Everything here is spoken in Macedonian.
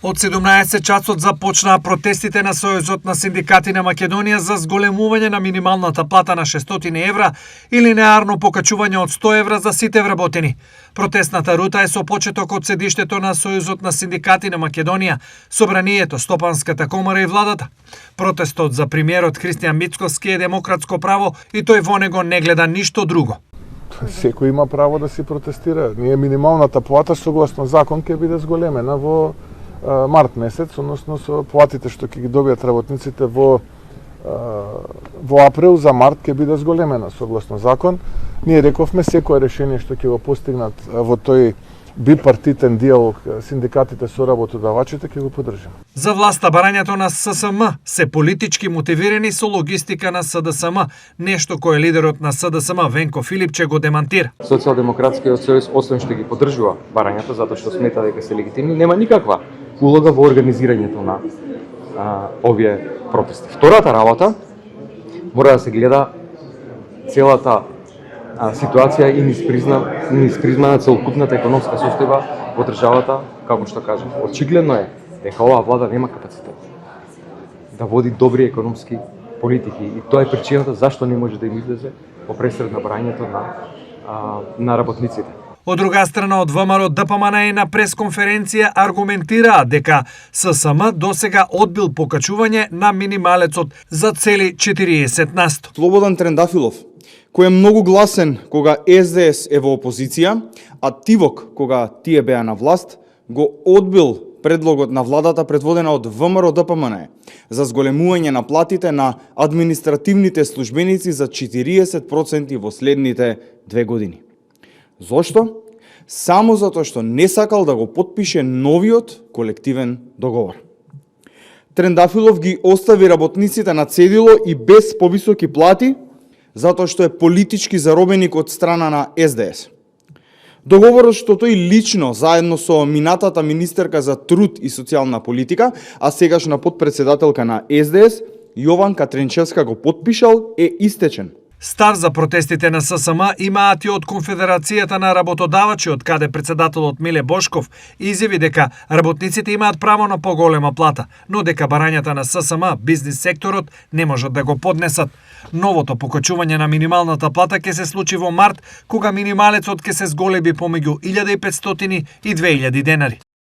Од 17 часот започнаа протестите на Сојузот на синдикати на Македонија за зголемување на минималната плата на 600 евра и линеарно покачување од 100 евра за сите вработени. Протестната рута е со почеток од седиштето на Сојузот на синдикати на Македонија, Собранието, Стопанската комора и владата. Протестот за премиерот Христијан Мицкоски е демократско право и тој во него не гледа ништо друго. Секој има право да си протестира. Ние минималната плата согласно закон ќе биде зголемена во март месец, односно со платите што ќе ги добијат работниците во април за март ќе биде зголемена согласно закон. Ние рековме секое решение што ќе го постигнат во тој бипартитен диалог синдикатите со работодавачите ќе го поддржиме. За власта барањето на ССМ се политички мотивирани со логистика на СДСМ, нешто кое лидерот на СДСМ Венко Филипче го демантира. Социјалдемократскиот сојуз освен што ги поддржува барањето затоа што смета дека се легитимни, нема никаква улога во организирањето на овие протести. Втората работа мора да се гледа целата ситуација и низ призма на целокупната економска состојба во државата, како што кажам. Очигледно е дека оваа влада нема капацитет да води добри економски политики и тоа е причината зашто не може да им излезе во пресред на барањето на работниците. Од друга страна, од ВМРО ДПМН на пресконференција аргументираа дека ССМ досега одбил покачување на минималецот за цели 40%. Слободан Трендафилов, кој е многу гласен кога СДС е во опозиција, а тивок кога тие беа на власт, го одбил предлогот на владата предводена од ВМРО ДПМН за зголемување на платите на административните службеници за 40% во следните 2 години. Зошто? Само затоа што не сакал да го потпише новиот колективен договор. Трендафилов ги остави работниците на цедило и без повисоки плати, затоа што е политички заробеник од страна на СДС. Договорот што тој лично, заедно со минатата министерка за труд и социјална политика, а сегашна потпредседателка на СДС, Јованка Тренчевска го потпишал, е истечен. Став за протестите на ССМ имаат и од Конфедерацијата на работодавачи, од каде председателот Миле Бошков изјави дека работниците имаат право на поголема плата, но дека барањата на ССМ, бизнис секторот, не можат да го поднесат. Новото покачување на минималната плата ќе се случи во март, кога минималецот ќе се зголеби помеѓу 1500 и 2000 денари.